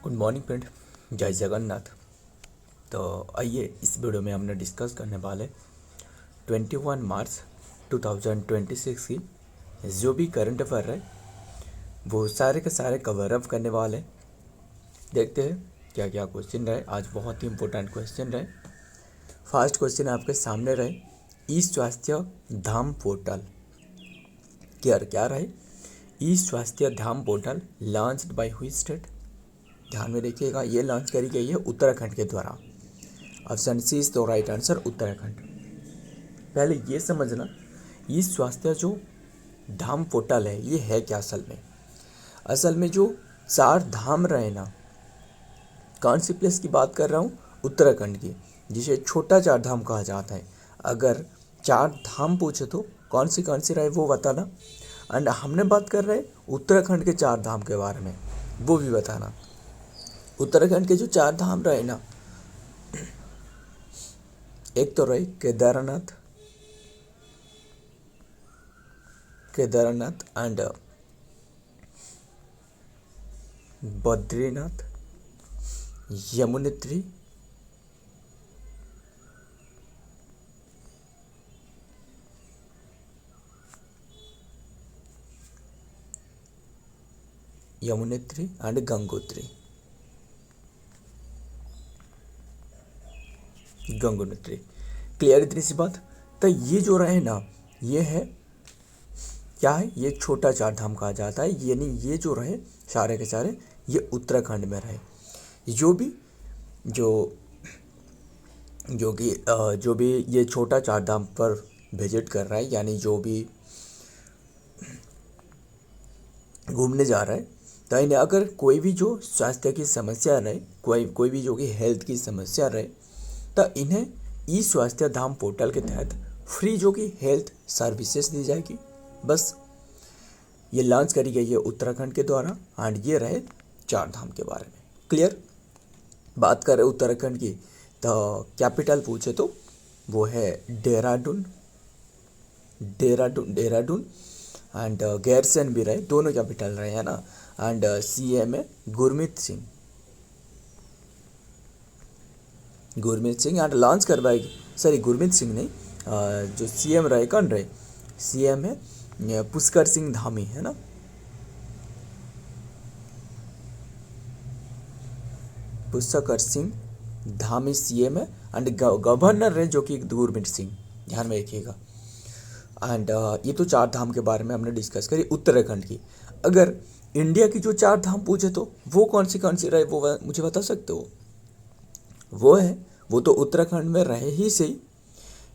Good morning friend, जय जगन्नाथ। तो आइए इस वीडियो में हमने डिस्कस करने वाले 21 मार्च 2026 की जो भी करंट अफेयर है वो सारे के सारे कवर अप करने वाले हैं। देखते हैं क्या क्या क्वेश्चन रहे। आज बहुत ही इंपॉर्टेंट क्वेश्चन रहे। फर्स्ट क्वेश्चन आपके सामने रहे, ई स्वास्थ्य धाम पोर्टल क्या रहे। E Swasthya Dham portal launched by हुई स्टेट। ध्यान में रखिएगा, ये लॉन्च करी गई है उत्तराखंड के द्वारा। Option C is the right answer, Uttarakhand. पहले ये समझना, ये स्वास्थ्य जो धाम पोर्टल है ये है क्या असल में जो चार धाम रहे ना, कौन सी प्लेस की बात कर रहा हूँ, उत्तराखंड की, जिसे छोटा चार धाम कहा जाता है। अगर चार धाम पूछे तो कौन सी रहे वो बताना। एंड हमने बात कर रहे हैं उत्तराखंड के चार धाम के बारे में, वो भी बताना। उत्तराखंड के जो चार धाम रहे ना, एक तो रहे Kedarnath and Badrinath, Yamunotri, and Gangotri. Clear इतनी सी बात। तो ये जो रहे ना, ये है क्या है, ये छोटा चार धाम कहा जाता है। यानी ये जो रहे सारे के सारे ये उत्तराखंड में रहे। जो भी जो जो कि जो भी ये छोटा चार धाम पर विजिट कर रहा है, यानी जो भी घूमने जा रहा है, तो इन्हें अगर कोई भी जो स्वास्थ्य की समस्या रहे, कोई भी जो कि हेल्थ की समस्या रहे, तो इन्हें ई स्वास्थ्य धाम पोर्टल के तहत फ्री जो कि हेल्थ सर्विसेज दी जाएगी। बस ये लॉन्च करी गई है उत्तराखंड के द्वारा। एंड ये रहे चार धाम के बारे में। क्लियर। बात करें उत्तराखंड की, तो कैपिटल पूछे तो वो है देहरादून एंड गैरसैंण भी रहे, दोनों कैपिटल रहे हैं ना। एंड सीएम है गुरमीत सिंह एंड लॉन्च करवाएगी, सॉरी गुरमीत सिंह नहीं, जो सीएम रहे कौन रहे, सीएम है पुष्कर सिंह धामी, है ना। पुष्कर सिंह धामी सीएम है। एंड गवर्नर रहे जो कि गुरमीत सिंह, ध्यान में रखिएगा। एंड ये तो चार धाम के बारे में हमने डिस्कस करी उत्तराखंड की। अगर इंडिया की जो चार धाम पूछे तो वो कौन सी रहे, वो मुझे बता सकते हो। वो तो उत्तराखंड में रहे ही सही।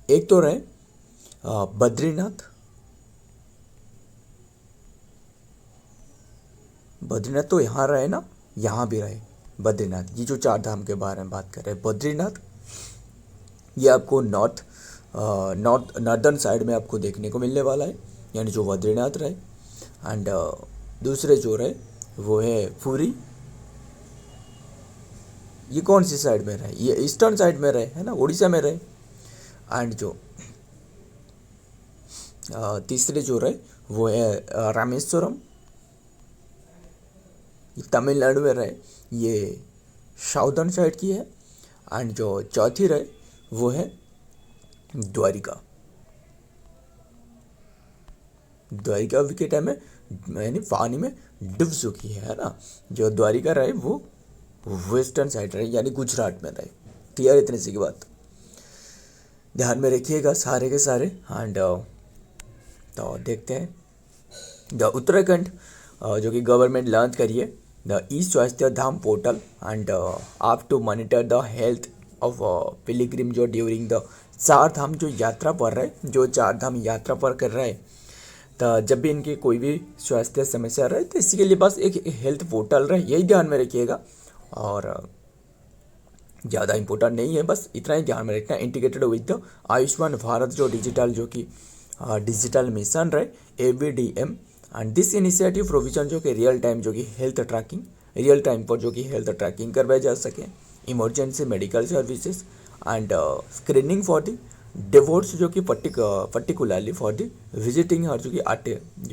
एक तो रहे बद्रीनाथ तो यहाँ रहे ना, यहाँ भी रहे बद्रीनाथ। ये जो चार धाम के बारे में बात कर रहे हैं, बद्रीनाथ ये आपको नॉर्दर्न साइड में आपको देखने को मिलने वाला है, यानी जो बद्रीनाथ रहे। एंड दूसरे जो रहे वो है पुरी, ये कौन सी साइड में रहे, ये ईस्टर्न साइड में रहे, है ना, उड़ीसा में रहे। एंड जो तीसरे जो रहे वो है रामेश्वरम, ये तमिलनाडु में रहे, ये साउदर्न साइड की है। एंड जो चौथी रहे वो है द्वारिका विकेट में, यानी पानी में डूब चुकी है ना। जो द्वारिका रहे वो वेस्टर्न साइड रहे, यानी गुजरात में रहे। क्लियर इतनी सी की बात, ध्यान में रखिएगा सारे के सारे। एंड तो देखते हैं द उत्तराखंड जो कि गवर्नमेंट लॉन्च करी है the e Swasthya Dham portal and app to monitor the health of pilgrim जो ड्यूरिंग द चार धाम जो यात्रा पर रहे, जो चार धाम यात्रा पर कर रहे, तो जब भी इनकी कोई भी स्वास्थ्य समस्या रहे तो इसी के लिए बस एक हेल्थ पोर्टल रहे, यही ध्यान में रखिएगा। और ज़्यादा इम्पोर्टेंट नहीं है, बस इतना ही ध्यान में रखना। Integrated with the Ayushman Bharat जो डिजिटल मिशन रहे AVDM। And this initiative provision जो कि रियल टाइम पर जो कि हेल्थ ट्रैकिंग करवाए जा सके, emergency medical services and screening for the divorce जो कि पर्टिकुलरली फॉर द विजिटिंग और जो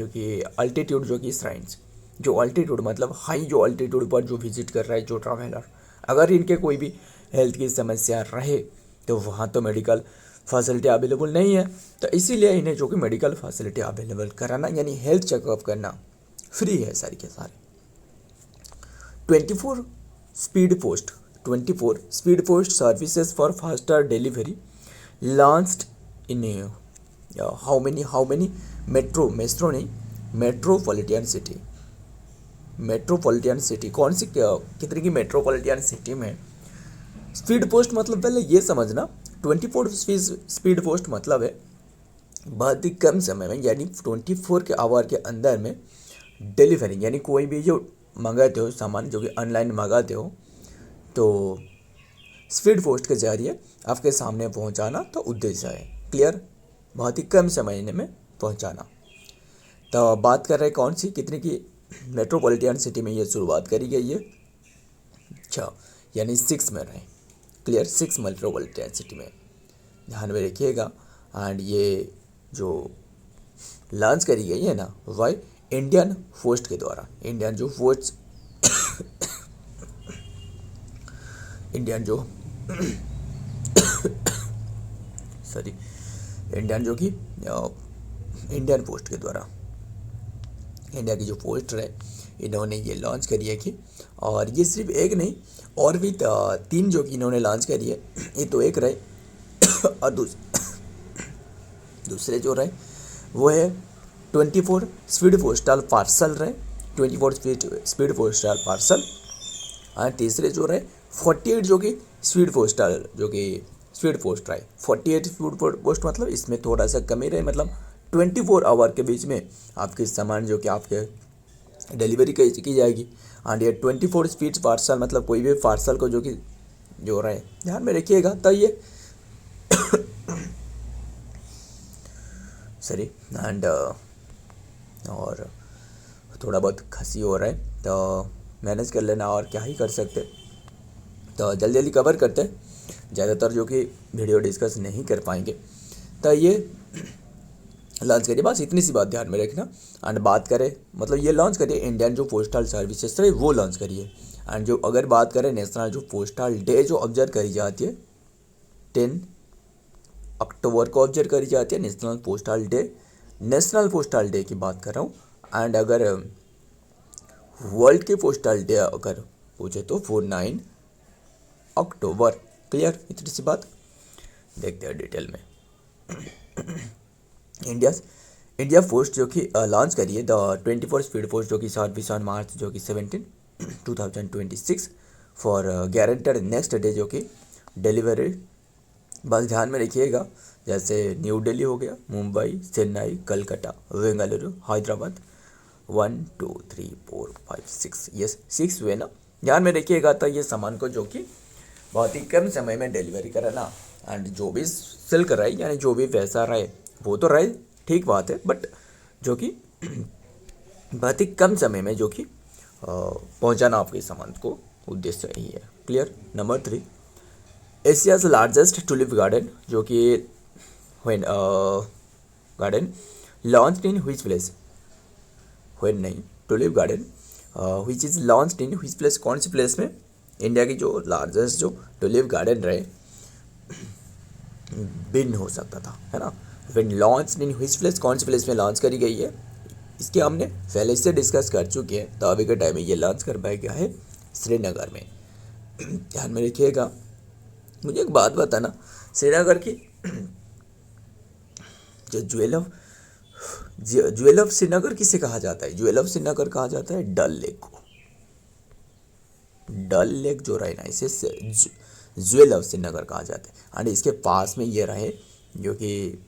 कि अल्टीट्यूड जो कि श्राइन्स, जो अल्टीट्यूड मतलब हाई जो अल्टीट्यूड पर जो विजिट कर रहा है जो ट्रैवलर, अगर इनके कोई भी हेल्थ की समस्या रहे तो वहाँ तो मेडिकल फैसिलिटी अवेलेबल नहीं है, तो इसीलिए इन्हें जो कि मेडिकल फैसिलिटी अवेलेबल कराना यानी हेल्थ चेकअप करना फ्री है सारी के सारे। 24 speed post 24 speed post services for faster delivery launched in how many metro नहीं मेट्रोपॉलिटन सिटी कौन सी कितनी की मेट्रोपॉलिटन सिटी में स्पीड पोस्ट मतलब पहले ये समझना 24 स्पीड पोस्ट मतलब है बहुत ही कम समय में यानी 24 के आवर के अंदर में डिलीवरी यानी कोई भी जो मंगाते हो सामान जो कि ऑनलाइन मंगाते हो तो स्पीड पोस्ट के जरिए आपके सामने पहुंचाना तो उद्देश्य है। क्लियर, बहुत ही कम समय में पहुंचाना। तो बात कर रहे हैं कौन सी कितने की मेट्रोपॉलिटन सिटी में ये शुरुआत करी गई है। अच्छा, यानी 6 में रहे। क्लियर, 6 मेट्रोपॉलिटन सिटी में ध्यान में रखिएगा। एंड ये जो लॉन्च करी गई है ना वाई इंडियन पोस्ट के द्वारा, इंडियन जो पोस्ट इंडियन जो सॉरी इंडियन जो कि इंडियन पोस्ट के द्वारा, इंडिया की जो पोस्ट है इन्होंने ये लॉन्च करी है कि, और ये सिर्फ एक नहीं और भी 3 जो कि इन्होंने लॉन्च करी है। ये तो एक रहे और दूसरे जो रहे वो है 24 स्पीड पोस्टल पार्सल रहे, 24 स्पीड पोस्टल पार्सल। और तीसरे जो रहे 48 जो कि स्पीड पोस्टल जो कि स्पीड पोस्ट रहे। 48 स्पीड पोस्ट मतलब इसमें थोड़ा सा कमी रहे, मतलब 24 आवर के बीच में आपके सामान जो कि आपके डिलीवरी की जाएगी। एंड ये 24 स्पीड पार्सल मतलब कोई भी पार्सल को जो कि जो रहे ध्यान में रखिएगा। तो ये सॉरी एंड और थोड़ा बहुत खांसी हो रहा है तो मैनेज कर लेना, और क्या ही कर सकते। तो जल्दी जल्दी कवर करते हैं, ज़्यादातर जो कि वीडियो डिस्कस नहीं कर पाएंगे। तो ये लॉन्च करिए, बस इतनी सी बात ध्यान में रखना। एंड बात करें मतलब ये लॉन्च करिए इंडियन जो पोस्टल सर्विसेज है वो लॉन्च करिए। एंड जो अगर बात करें नेशनल जो पोस्टल डे जो ऑब्जर्व करी जाती है 10 अक्टूबर को ऑब्जर्व करी जाती है नेशनल पोस्टल डे की बात कर रहा हूँ। एंड अगर वर्ल्ड के पोस्टल डे अगर पूछे तो 9 अक्टूबर। क्लियर, इतनी सी बात। देखते हैं डिटेल में। इंडिया पोस्ट जो कि लॉन्च करी है द 24 स्पीड पोस्ट जो कि सर्विस ऑन मार्च जो कि 17 2026 फॉर गारंटेड नेक्स्ट डे जो कि डिलीवरी। बस ध्यान में रखिएगा, जैसे न्यू दिल्ली हो गया, मुंबई, चेन्नई, कलकत्ता, बेंगलुरु, हैदराबाद 1 2 3 4 5 6 यस 6 वे ना ध्यान में रखिएगा। तो ये सामान को जो कि बहुत ही कम समय में डिलीवरी कराना। एंड जो भी सिल्क रहे यानी जो भी पैसा रहे वो तो रहे ठीक बात है, बट जो कि बहुत ही कम समय में जो कि पहुंचाना आपके सामान को उद्देश्य यही है। Clear. Number 3 Asia's largest tulip garden जो कि garden launched in which place tulip garden which is launched in which place, कौन सी प्लेस में इंडिया की जो लार्जेस्ट जो टुलिप गार्डन रहे भिन्न हो सकता था, है ना। When launched in which place, कौन सी प्लेस में लॉन्च करी गई है, इसके हमने पहले से डिस्कस कर चुके हैं। तो अभी के टाइम में ये लॉन्च कर पाया गया है श्रीनगर में। ध्यान में रखिएगा। मुझे एक बात बताना, श्रीनगर की जो ज्वेल ऑफ श्रीनगर किसे कहा जाता है? ज्वेल ऑफ श्रीनगर कहा जाता है डल लेक को। डल लेक जो रहे ना इसे ज्वेल ऑफ श्रीनगर कहा जाता है। एंड इसके पास में ये रहे जो कि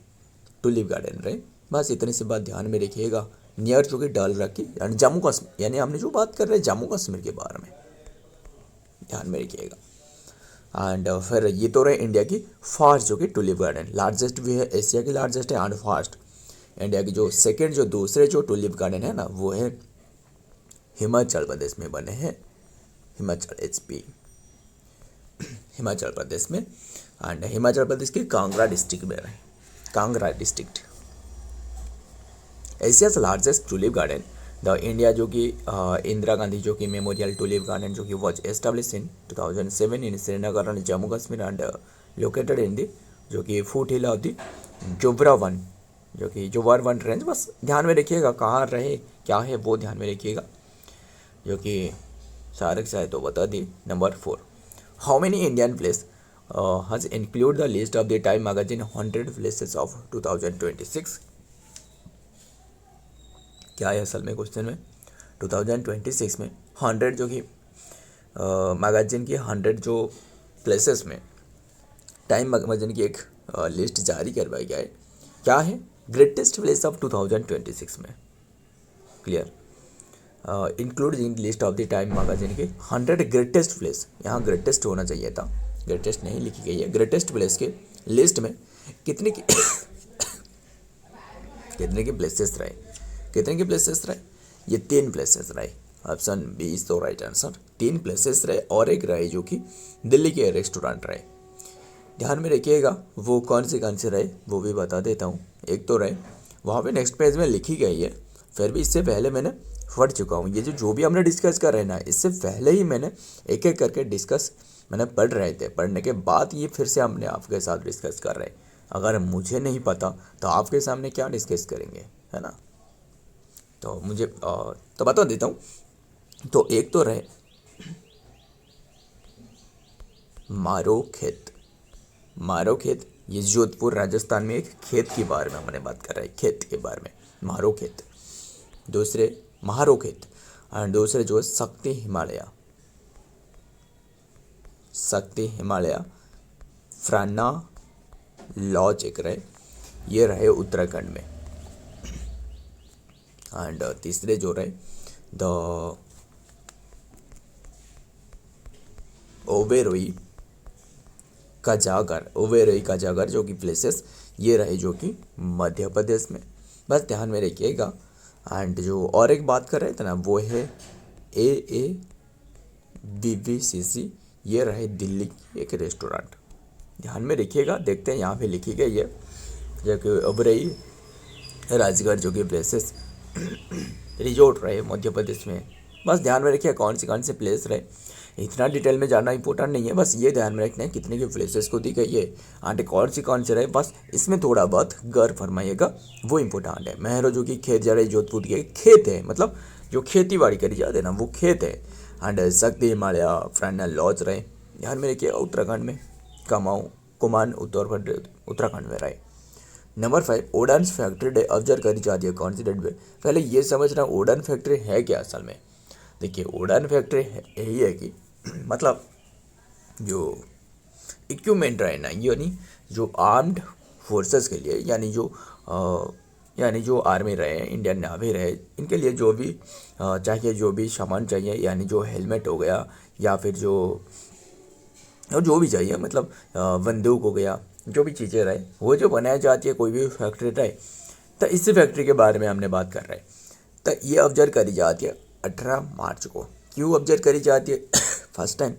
टुलिप गार्डन रहे। बस इतनी सी बात ध्यान में रखिएगा। नियर जो कि डल रखी एंड जम्मू कश्मीर, यानी हमने जो बात कर रहे हैं जम्मू कश्मीर के बारे में, ध्यान में रखिएगा। एंड फिर ये तो रहे इंडिया की फर्स्ट जो कि टुलिप गार्डन, लार्जेस्ट भी है, एशिया की लार्जेस्ट है एंड फर्स्ट। इंडिया की जो सेकेंड जो दूसरे जो टुलिप गार्डन है ना वो है हिमाचल प्रदेश में बने हैं, हिमाचल HP हिमाचल प्रदेश में। एंड हिमाचल प्रदेश के कांगड़ा डिस्ट्रिक्ट में रहे, Kangra district. Asia's largest tulip garden the India जो कि इंदिरा गांधी जो कि मेमोरियल टुलिप गार्डन जो कि was establish in 2007 in Srinagar and Jammu Kashmir and located in the जो कि फुट हिल ऑफ दी जोब्रा वन जो कि जोबार वन रेंज। बस ध्यान में रखिएगा कहाँ रहे क्या है वो ध्यान में रखिएगा, जो कि शायद शायद तो बता दी। Number 4, how many Indian place has include the list of the Time magazine 100 places of 2026। क्या है असल में क्वेश्चन में 2026 में 100 जो कि मैगजीन की 100 जो प्लेसेस में टाइम मैगजीन की एक लिस्ट जारी करवाई गया है। क्या है ग्रेटेस्ट प्लेस ऑफ 2026 में, clear, include in list of the Time magazine के 100 ग्रेटेस्ट प्लेस। यहाँ ग्रेटेस्ट होना चाहिए था, ग्रेटेस्ट नहीं लिखी गई है। ग्रेटेस्ट प्लेस के लिस्ट में कितने की कितने के प्लेसेस रहे, कितने के प्लेसेस रहे, ये 3 प्लेसेस रहे। ऑप्शन बी इज तो राइट आंसर। 3 प्लेसेस रहे और एक रहे जो कि दिल्ली के रेस्टोरेंट रहे। ध्यान में रखिएगा वो कौन से रहे वो भी बता देता हूँ। एक तो रहे वहाँ पे नेक्स्ट पेज में लिखी गई है, फिर भी इससे पहले मैंने पढ़ चुका हूँ। ये जो भी हमने डिस्कस कर रहे हैं ना, इससे पहले ही मैंने एक एक करके डिस्कस मैंने पढ़ रहे थे। पढ़ने के बाद ये फिर से हमने आपके साथ डिस्कस कर रहे हैं। अगर मुझे नहीं पता तो आपके सामने क्या डिस्कस करेंगे, है ना। तो मुझे तो बता देता हूँ। तो एक तो रहे मारो खेत। मारो खेत ये जोधपुर राजस्थान में एक खेत के बारे में हमने बात कर रहे हैं, खेत के बारे में मारो खेत। दूसरे महारो खेत और दूसरे जो है शक्ति हिमालय। शक्ति हिमालय फ्राना लॉज एक रहे, ये रहे उत्तराखंड में। एंड तीसरे जो रहे द ओबेरोई का जागर, ओबेरोई का जागर जो कि प्लेसेस ये रहे जो कि मध्य प्रदेश में। बस ध्यान में रखिएगा। एंड जो और एक बात कर रहे थे ना वो है AABBCC, ये रहे दिल्ली की एक रेस्टोरेंट। ध्यान में रखिएगा। देखते हैं यहाँ पे लिखी गई है जो कि ओबेरोई राजगढ़ जो कि प्लेसेस रिजोर्ट रहे मध्य प्रदेश में। बस ध्यान में रखिए कौन से प्लेस रहे। इतना डिटेल में जानना इंपॉर्टेंट नहीं है, बस ये ध्यान में रखना है कितने के प्लेसेस को दी गई है एंड कौन से रहे। बस इसमें थोड़ा बहुत गौर फरमाइएगा, वो इम्पोर्टेंट है। महरो जो कि खेत जा रहे जोधपुर के खेत है, मतलब जो खेती बाड़ी करी जाते हैं ना वो खेत है। एंड शक्ति हिमालय फ्राना लॉज रहे, ध्यान में रखिए उत्तराखंड में। कुमान उत्तराखंड में रहे। नंबर 5 ओडान फैक्ट्री डे ऑब्जर्व करी जाती है कौन सी डेट पे। पहले ये समझना ओडान फैक्ट्री है क्या असल में। देखिए ओडान फैक्ट्री यही है कि मतलब जो इक्विपमेंट रहे ना, यानी जो आर्म्ड फोर्सेस के लिए, यानी जो आर्मी रहे, इंडियन नेवी रहे, इनके लिए जो भी चाहिए, जो भी सामान चाहिए, यानी जो हेलमेट हो गया या फिर जो भी चाहिए, मतलब बंदूक हो गया, जो भी चीज़ें रहे वो जो बनाई जाती है कोई भी फैक्ट्री रहे, तो इस फैक्ट्री के बारे में हमने बात कर रहे हैं। तो ये ऑब्जर्व करी जाती है 18 मार्च को। क्यों ऑब्जर्व करी जाती है? फर्स्ट टाइम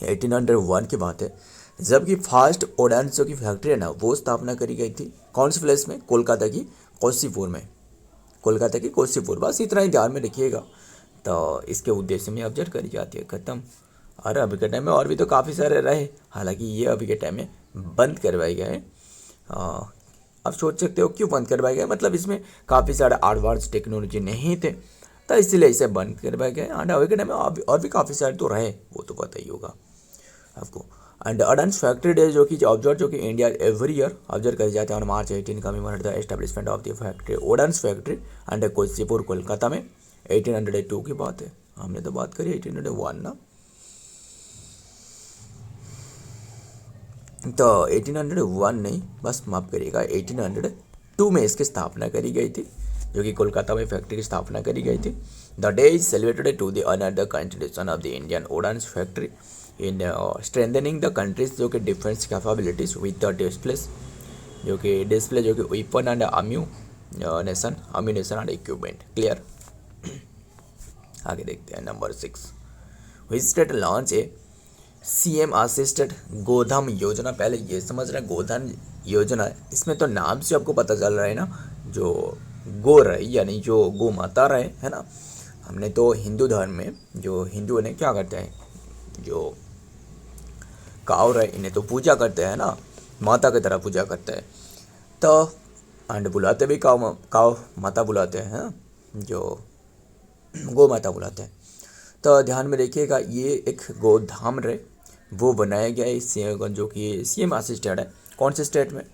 1801 की बात है, जबकि फर्स्ट ओडान्सो की फैक्ट्री है ना वो स्थापना करी गई थी कौन से प्लेस में? कोलकाता की कोसीपुर में। कोलकाता की कोसीपुर, बस इतना ही ध्यान में रखिएगा। तो इसके उद्देश्य में ऑब्जर्व करी जाती है, खत्म। और अभी के टाइम में और भी तो काफ़ी सारे रहे, हालांकि ये अभी के टाइम में बंद करवाए गए हैं। अब सोच सकते हो क्यों बंद करवाए गए, मतलब इसमें काफ़ी सारे एडवांस टेक्नोलॉजी नहीं थे तो इसलिए इसे बंद करवाए गए। एंड अभी के टाइम में और भी काफ़ी सारे तो रहे, वो तो पता ही होगा आपको। एंड ओडान्स फैक्ट्री डे जो कि इंडिया एवरी ईयर ऑब्जर्व करे जाते हैं on March 18 commemorate the establishment of the factory ordnance factory and Cossipore Kolkata में 1802 की बात है। हमने तो बात करी 1801 ना, तो 1801 नहीं, बस माफ करिएगा 1802 में इसकी स्थापना करी गई थी, जो कि कोलकाता में फैक्ट्री की स्थापना करी गई थी। The day is celebrated to the honour the contribution of the Indian ordnance factory in strengthening the countries जो कि defence capabilities with the displays जो कि weapon and ammunition and equipment. Clear. आगे देखते हैं number 6 which state launch a CM assisted Godhan Yojana. पहले ये समझ रहे हैं गोधान योजना, इसमें तो नाम से आपको पता चल रहा है ना, जो गो रहे यानी जो गो माता रहे है ना। हमने तो हिंदू धर्म में जो हिंदू ने क्या करते हैं, जो काव रहे इन्हें तो पूजा करते हैं ना, माता की तरह पूजा करते हैं। तो एंड बुलाते भी काव माता बुलाते हैं ना, जो गो माता बुलाते हैं। तो ध्यान में रखिएगा ये एक गोधाम रहे, वो बनाया गया है जो कि सीएम असिस्टेड है। कौन से स्टेट में?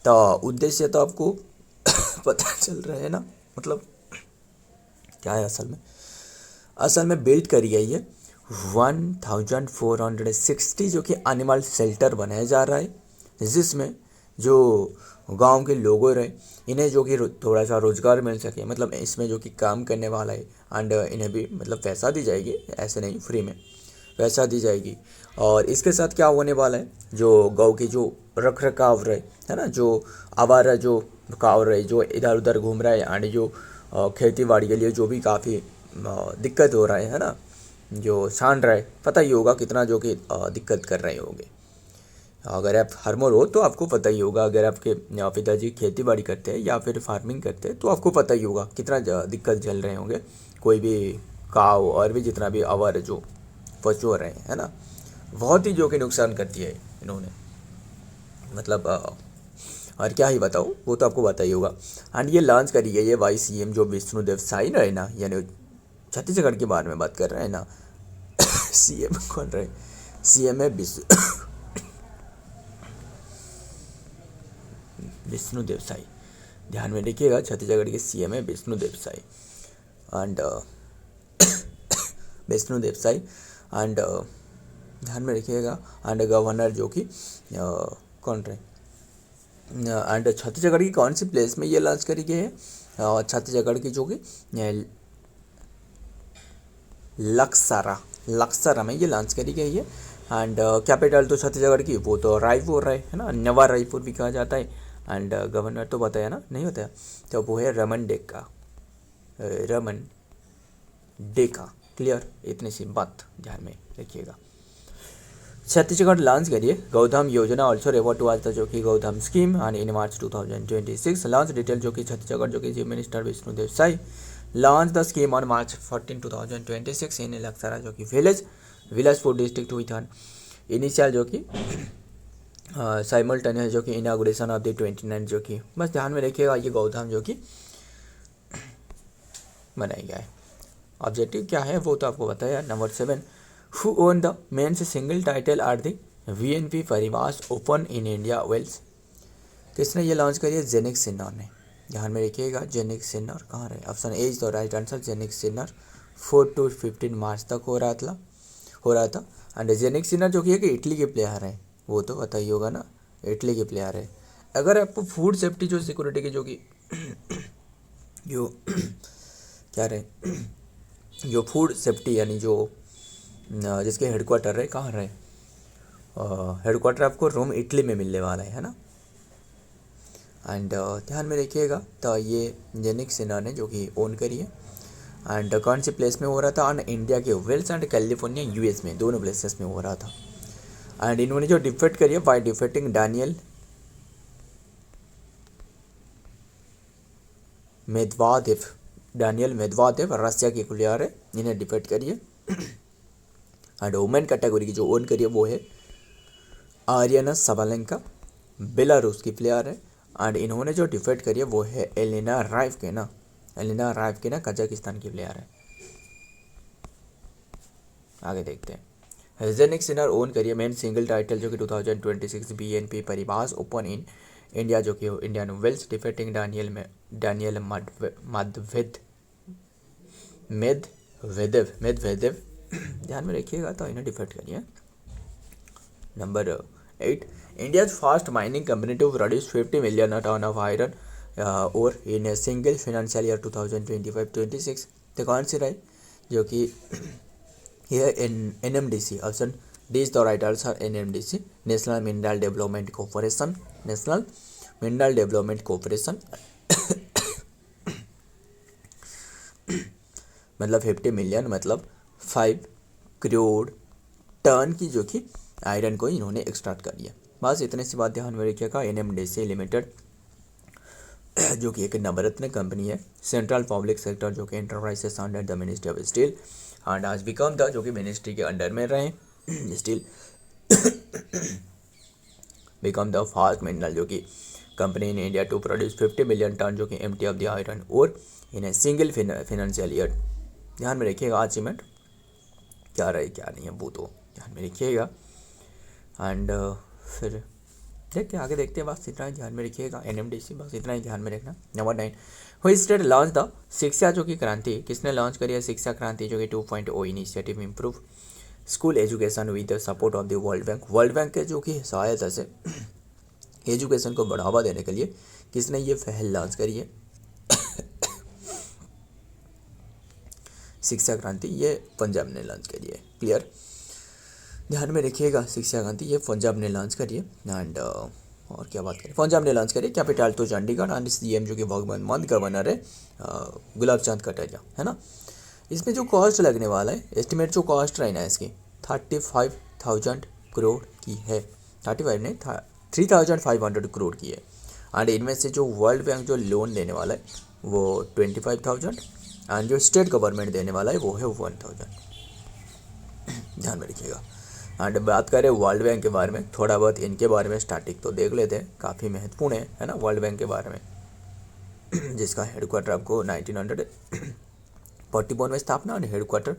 तो उद्देश्य तो आपको पता चल रहा है ना, मतलब क्या है असल में बिल्ड करी गई है 1460 जो कि एनिमल शेल्टर बनाया जा रहा है, जिसमें जो गांव के लोगों रहे इन्हें जो कि थोड़ा सा रोजगार मिल सके, मतलब इसमें जो कि काम करने वाला है एंड इन्हें भी मतलब पैसा दी जाएगी, ऐसे नहीं फ्री में पैसा दी जाएगी। और इसके साथ क्या होने वाला है, जो गांव के जो रख रखाव रहे है ना, जो आवारा जो काव रहे जो इधर उधर घूम रहा है एंड जो खेती बाड़ी के लिए जो भी काफ़ी दिक्कत हो रहा है ना, जो छान रहा है, पता ही होगा कितना जो कि दिक्कत कर रहे होंगे। अगर आप फार्मर हो तो आपको पता ही होगा, अगर आपके पिताजी खेती बाड़ी करते हैं या फिर फार्मिंग करते हैं तो आपको पता ही होगा कितना दिक्कत झेल रहे होंगे कोई भी काव और भी जितना भी आवार जो पशु रहे हैं है ना, बहुत ही जो कि नुकसान करती है इन्होंने, मतलब और क्या ही बताओ, वो तो आपको पता ही होगा। एंड ये लॉन्च करी गई है वाई सीएम जो विष्णुदेव साई रहे ना, यानी छत्तीसगढ़ के बारे में बात कर रहे हैं ना। सीएम कौन रहे? सीएम है विष्णुदेव साई। ध्यान में रखिएगा छत्तीसगढ़ के सीएम है विष्णुदेव साई एंड विष्णुदेव साई एंड ध्यान में रखिएगा। एंड गवर्नर जो कि कौन रहे, एंड छत्तीसगढ़ की कौन सी प्लेस में ये लॉन्च करी गई है? छत्तीसगढ़ की जो कि लक्सरा में ये लॉन्च करी गई है। एंड कैपिटल तो छत्तीसगढ़ की वो तो रायपुर है ना, नवा रायपुर भी कहा जाता है। एंड गवर्नर तो बताया ना, नहीं बताया, तो वो है रमन डेका। क्लियर, इतनी सी बात ध्यान में रखिएगा। छत्तीसगढ़ लॉन्च करिए गौधाम योजना ऑल्सो रेफर टू आज जो कि Gaudham scheme and in March 2026 launch detail जो कि छत्तीसगढ़ जो कि chief minister Vishnudeo Sai launch the scheme on March 14, 2026 in Laksara जो कि Bilaspur district with an initial जो कि साइमल्टेनियस जो कि इनागुरेशन ऑफ द 29 जो कि बस ध्यान में रखिएगा ये गौधाम जो कि बनाया गया है। ऑब्जेक्टिव क्या है वो तो आपको बताया। Number 7, who own the men's single title are the VNP Paribas open in India Wells? किसने ये लॉन्च करी है? जेनिक सिन्हा ने। ध्यान में रखिएगा जेनिक सिन्हा कहाँ रहे? Option A is the right answer. Jannik Sinner 4 to 15 March तक हो रहा था। एंड जेनिक सिन्हा जो कि एक इटली के प्लेयर है, वो तो पता ही होगा ना, इटली के प्लेयर है। अगर आपको फूड सेफ्टी जो सिक्योरिटी की जो कि जो क्या रहे, जो फूड सेफ्टी यानी जो जिसके हेडक्वार्टर रहे कहाँ रहे, हेडक्वार्टर आपको रोम इटली में मिलने वाला है ना। एंड ध्यान में रखिएगा तो ये जेनिक सिन्हा ने जो कि ओन करी है। एंड कौन सी प्लेस में हो रहा था? इंडिया के वेल्स एंड कैलिफोर्निया US में, दोनों प्लेसेस में हो रहा था। एंड इन्होंने जो डिफेक्ट करी है बाय डिफेक्टिंग डैनियल मेदवादेव रसिया के प्लेयर है, इन्हें डिफेक्ट करी है। एंड वुमेन कैटेगरी की जो ओन करी है वो है आर्यना सबालेंका, बेलारूस की प्लेयर है। एंड इन्होंने जो डिफेक्ट करी है वो है एलिना राइवकिना कजाकिस्तान की प्लेयर है। आगे देखते हैं। जेनिक सिन्हा ओन करिए मेन सिंगल टाइटल जो कि 2026 BNP Paribas open in India जो कि Indian Wells defeating Daniil Medvedev ध्यान में रखिएगा तो इन्हें डिफेक्ट करिए। Number 8, India's first mining company to produce 50 million ton of iron और in a single financial year 2025-26 तो कौन सी रही जो कि ये NMDC option D is the right answer. NMDC national mineral development corporation मतलब 50 मिलियन मतलब 5 करोड़ टन की जो कि आयरन को इन्होंने एक्सट्रैक्ट कर लिया। बस इतने सी बात ध्यान में रखिएगा। NMDC लिमिटेड जो कि एक नवरत्न कंपनी है, सेंट्रल पब्लिक सेक्टर जो कि enterprises under the ministry of steel and आज बिकम द, जो कि मिनिस्ट्री के अंडर में रहे steel become the fast mineral, जो कि company in India to produce 50 million ton जो कि एमटी ऑफ द आयरन और in a single financial year. ध्यान में रखिएगा अचीवमेंट क्या रहे क्या नहीं है वो तो ध्यान में रखिएगा। एंड फिर देखते आगे देखते हैं, बस इतना ही ध्यान में रखिएगा। एनएमडीसी बस इतना ही ध्यान में रखना। नंबर 9, हुई स्टेट लॉन्च द शिक्षा जो कि क्रांति, किसने लॉन्च करी है शिक्षा क्रांति जो कि 2.0 initiative improve school education with the support of the world bank. World bank के जो कि सहायता से एजुकेशन को बढ़ावा देने के लिए किसने ये पहल लॉन्च करी है शिक्षा क्रांति, ये पंजाब ने लॉन्च करी है। क्लियर, ध्यान में रखिएगा शिक्षा क्रांति ये पंजाब ने लॉन्च करी है। एंड और क्या बात करें, पंजाब ने लॉन्च करी, कैपिटल तो चंडीगढ़ एंड सीएम जो कि भगवंत मान गवर्नर है गुलाब चंद कटारिया, है ना। इसमें जो कॉस्ट लगने वाला है, एस्टिमेट जो कॉस्ट रही ना इसकी 35,000 करोड़ की है, 35 नहीं 3,500 करोड़ की है। एंड इनमें से जो वर्ल्ड बैंक जो लोन देने वाला है वो 25,000 एंड जो स्टेट गवर्नमेंट देने वाला है वो है 1,000, ध्यान में रखिएगा। एंड बात करें वर्ल्ड बैंक के बारे में, थोड़ा बहुत इनके बारे में स्टार्टिंग तो देख लेते हैं, काफ़ी महत्वपूर्ण है ना वर्ल्ड बैंक के बारे में जिसका हेडक्वार्टर आपको 1941 में स्थापना और हेडक्वार्टर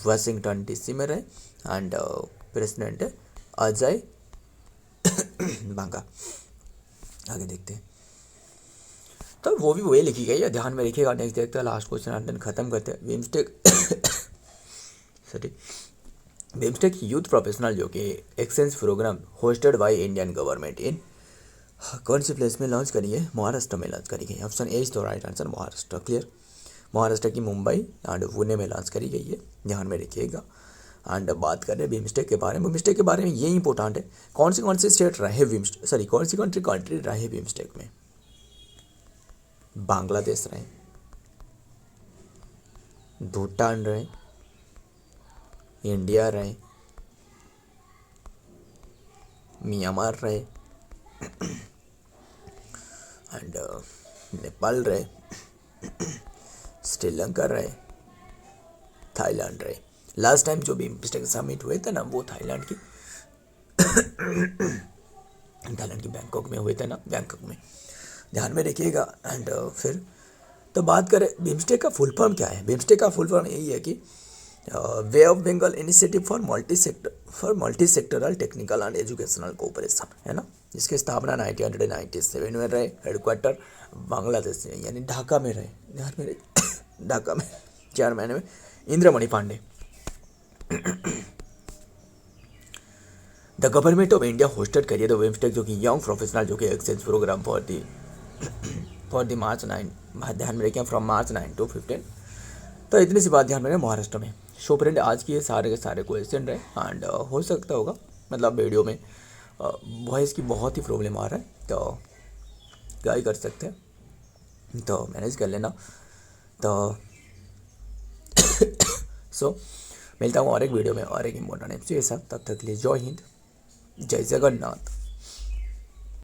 वाशिंगटन डीसी में रहे। एंड प्रेसिडेंट है अजय बांगा। आगे देखते हैं, तो वो भी वही लिखी गई है, ध्यान में रखिएगा। नेक्स्ट देखते हैं लास्ट क्वेश्चन एंड देन खत्म करते हैं। BIMSTEC sorry BIMSTEC youth professional जो कि exchange program hosted by Indian government in कौन सी प्लेस में लॉन्च करी है, महाराष्ट्र में लॉन्च करी गई। Option A is the right answer, Maharashtra. Clear, Maharashtra की मुंबई एंड पुणे में लॉन्च करी गई है, ध्यान में रखिएगा। एंड बात करें बिम्स्टेक के बारे में, बिम्स्टेक के बारे में ये इंपॉर्टेंट है, कौन सी स्टेट रहे बिम्स्टेक, सॉरी कौन सी कंट्री रहे बिम्स्टेक में। बांग्लादेश रहे, भूटान रहे, इंडिया रहे, म्यांमार रहे एंड नेपाल रहे, श्रीलंका रहे, थाईलैंड रहे। लास्ट टाइम जो भी बिम्स्टेक समिट हुए थे ना वो थाईलैंड की बैंकॉक में हुए थे ना, बैंकॉक में, ध्यान में रखिएगा। एंड फिर तो बात करें बिम्स्टेक का फुल फॉर्म क्या है। बिम्स्टेक का फुल फॉर्म यही है कि Bay of Bengal initiative for multi sectoral technical and educational cooperation, है ना, जिसकी स्थापना 1997 में रहे। हेडक्वार्टर बांग्लादेश में यानी ढाका में रहे, ध्यान में रहे ढाका में। चेयरमैन में Indramani Pandey. The government of India hosted करिए द बिम्स्टेक जो कि यंग प्रोफेशनल जो कि exchange program for the March 9, ध्यान में रखिए फ्रॉम March 9 to 15। तो इतनी सी बात ध्यान में रखें महाराष्ट्र में। सो फ्रेंड आज की ये सारे के सारे क्वेश्चन रहे एंड हो सकता होगा मतलब वीडियो में वॉइस की बहुत ही प्रॉब्लम आ रहा है, तो क्या ही कर सकते हैं, तो मैनेज कर लेना। तो सो मिलता हूँ और एक वीडियो में और एक इम्पोर्टेंट एप्स के साथ, तब तक के लिए जय हिंद, जय जगन्नाथ।